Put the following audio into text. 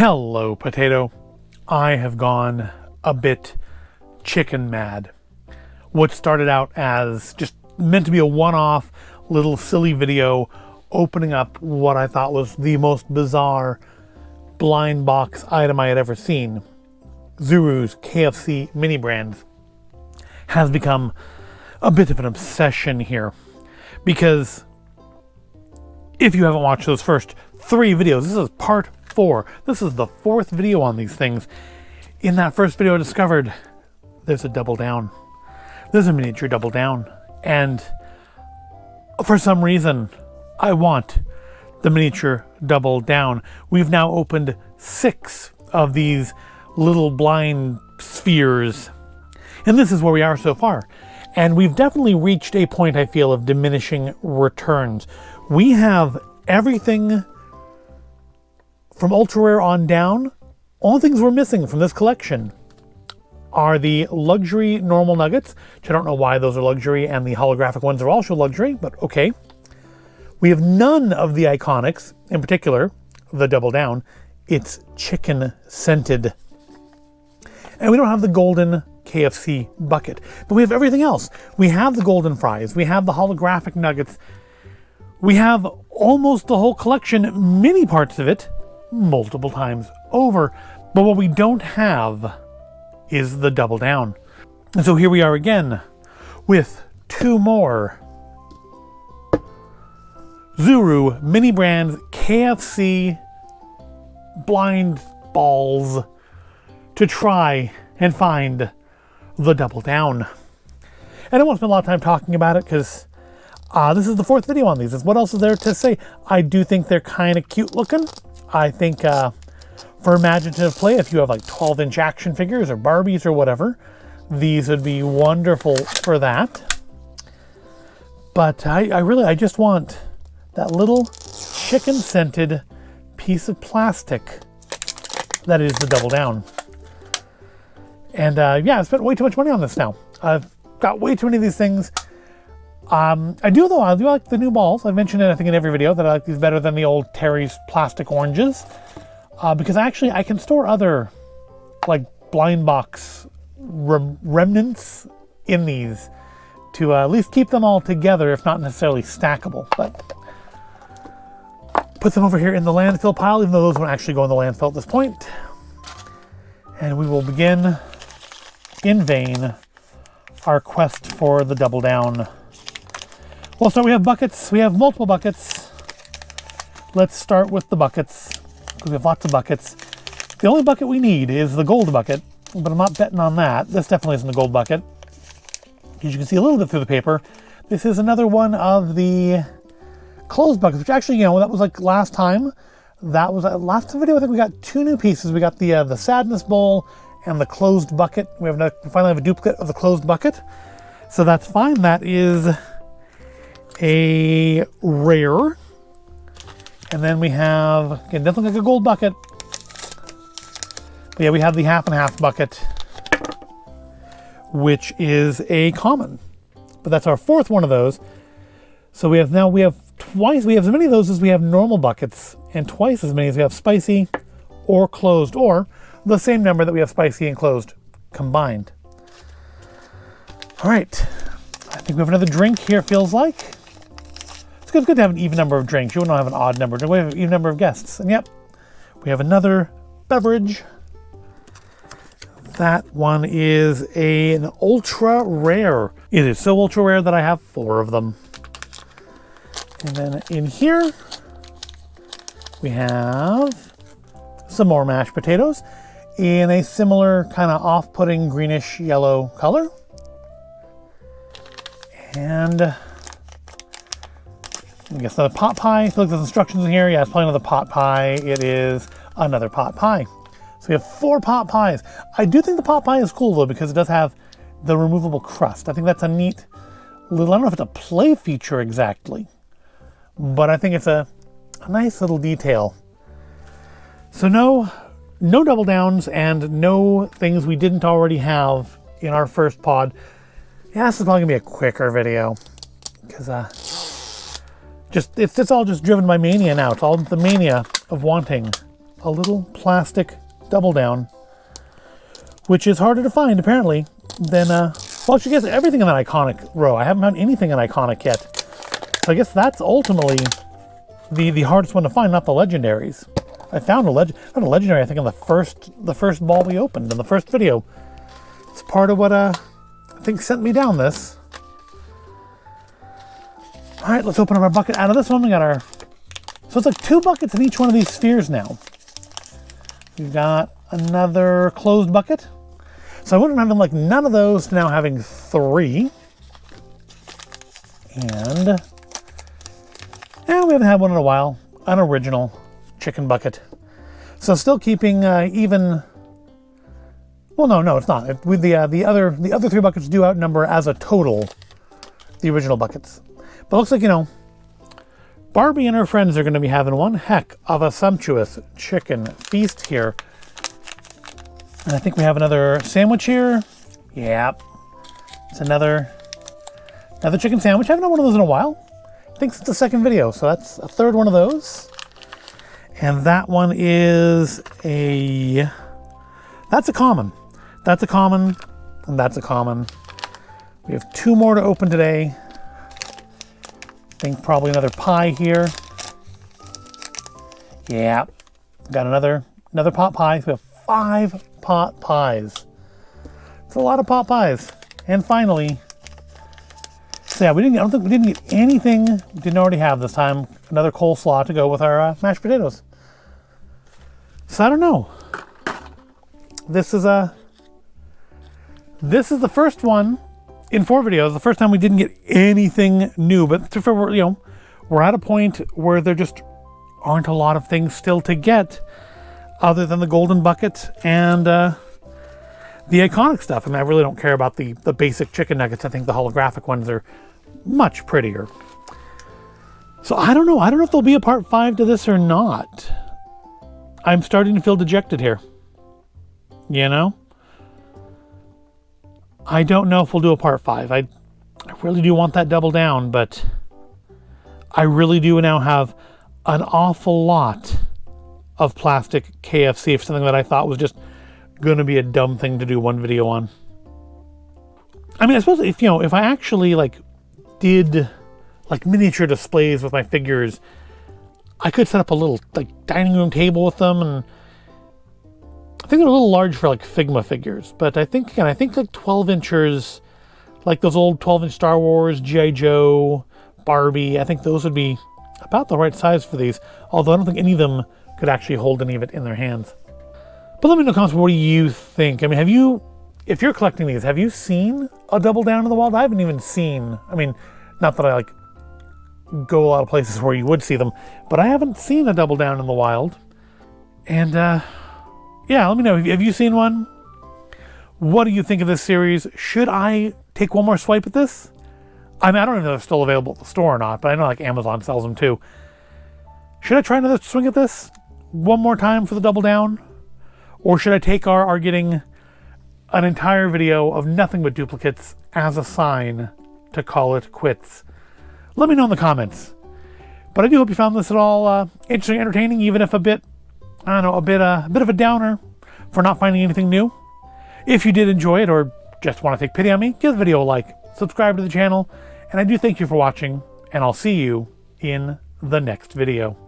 Hello, potato. I have gone a bit chicken mad. What started out as just meant to be a one-off little silly video opening up what I thought was the most bizarre blind box item I had ever seen, Zuru's KFC Mini Brands, has become a bit of an obsession here. Because if you haven't watched those first 3 videos, this is part 4. This is the 4th video on these things. In that first video I discovered there's a double down. There's a miniature double down. And for some reason, I want the miniature double down. We've now opened 6 of these little blind spheres. And this is where we are so far. And we've definitely reached a point, I feel, of diminishing returns. We have everything from ultra rare on down. All things we're missing from this collection are the luxury normal nuggets, which I don't know why those are luxury, and the holographic ones are also luxury, but okay. We have none of the iconics, in particular, the double down. It's chicken scented. And we don't have the golden KFC bucket, but we have everything else. We have the golden fries, we have the holographic nuggets, we have almost the whole collection, many parts of it, multiple times over. But what we don't have is the double down. And so here we are again with 2 more Zuru Mini Brands KFC blind balls to try and find the double down. And I won't spend a lot of time talking about it because this is the 4th video on these. What else is there to say? I do think they're kind of cute looking. I think for imaginative play, if you have like 12-inch action figures or Barbies or whatever, these would be wonderful for that. But I just want that little chicken scented piece of plastic that is the double down. And yeah, I spent way too much money on this now. I've got way too many of these things. I do like the new balls. I've mentioned it, I think, in every video that I like these better than the old Terry's plastic oranges. Because actually I can store other like blind box remnants in these to at least keep them all together, if not necessarily stackable. But put them over here in the landfill pile, even though those won't actually go in the landfill at this point. And we will begin in vain our quest for the double down. Well, so we have buckets. We have multiple buckets. Let's start with the buckets, because we have lots of buckets. The only bucket we need is the gold bucket, but I'm not betting on that. This definitely isn't the gold bucket. As you can see a little bit through the paper, this is another one of the closed buckets, which actually, you know, that was like last time. That was last video. I think we got 2 new pieces. We got the sadness bowl and the closed bucket. We finally have a duplicate of the closed bucket, so that's fine. That is a rare. And then we have, again, doesn't look like a gold bucket, but yeah, we have the half and half bucket, which is a common, but that's our 4th one of those. So we have twice, we have as many of those as we have normal buckets, and twice as many as we have spicy or closed, or the same number that we have spicy and closed combined. All right, I think we have another drink here, feels like. It's good to have an even number of drinks. You wouldn't have an odd number. We have an even number of guests. And yep, we have another beverage. That one is an ultra rare. It is so ultra rare that I have 4 of them. And then in here, we have some more mashed potatoes in a similar kind of off-putting greenish yellow color. And I guess another pot pie. I feel like there's instructions in here. Yeah, it's probably another pot pie. It is another pot pie. So we have 4 pot pies. I do think the pot pie is cool though, because it does have the removable crust. I think that's a neat little, I don't know if it's a play feature exactly, but I think it's a nice little detail. So no double downs and no things we didn't already have in our first pod. Yeah, this is probably gonna be a quicker video because it's all just driven by mania now. It's all the mania of wanting a little plastic double down, which is harder to find apparently than, well, actually, I guess everything in that iconic row. I haven't found anything in iconic yet. So I guess that's ultimately the hardest one to find, not the legendaries. I found a legendary, I think, in the first ball we opened in the first video. It's part of what I think sent me down this. All right, let's open up our bucket. Out of this one, we got our, so it's like 2 buckets in each one of these spheres now. We've got another closed bucket. So I went from having like none of those to now having 3. And we haven't had one in a while. An original chicken bucket. So still keeping even. Well, no, it's not. With the other 3 buckets do outnumber as a total the original buckets. But it looks like, you know, Barbie and her friends are going to be having one heck of a sumptuous chicken feast here. And I think we have another sandwich here. Yep. It's another chicken sandwich. I haven't had one of those in a while. I think it's the second video, so that's a third one of those. And that one is that's a common. That's a common, and that's a common. We have 2 more to open today. I think probably another pie here. Yeah, got another pot pie. So we have 5 pot pies. It's a lot of pot pies. And finally, so yeah, I don't think we didn't get anything we didn't already have this time. Another coleslaw to go with our mashed potatoes. So I don't know. This is the first one in 4 videos. The first time we didn't get anything new, but we're at a point where there just aren't a lot of things still to get other than the golden bucket and the iconic stuff. I mean, I really don't care about the basic chicken nuggets. I think the holographic ones are much prettier. So I don't know. I don't know if there'll be a part 5 to this or not. I'm starting to feel dejected here. You know? I don't know if we'll do a part 5. I really do want that double down, but I really do now have an awful lot of plastic KFC for something that I thought was just going to be a dumb thing to do one video on. I mean, I suppose if I actually did miniature displays with my figures, I could set up a little dining room table with them, and I think they're a little large for Figma figures, but I think 12 inchers, like those old 12-inch Star Wars, G.I. Joe, Barbie, I think those would be about the right size for these, although I don't think any of them could actually hold any of it in their hands. But let me know in the comments, what do you think? I mean, if you're collecting these, have you seen a double down in the wild? I haven't even seen, I mean, not that I go a lot of places where you would see them, but I haven't seen a double down in the wild. And yeah, let me know, have you seen one? What do you think of this series? Should I take one more swipe at this? I mean, I don't even know if they're still available at the store or not, but I know Amazon sells them too. Should I try another swing at this one more time for the double down? Or should I take our getting an entire video of nothing but duplicates as a sign to call it quits? Let me know in the comments. But I do hope you found this at all interesting, entertaining, even if a bit of a downer for not finding anything new. If you did enjoy it or just want to take pity on me, give the video a like, subscribe to the channel, and I do thank you for watching, and I'll see you in the next video.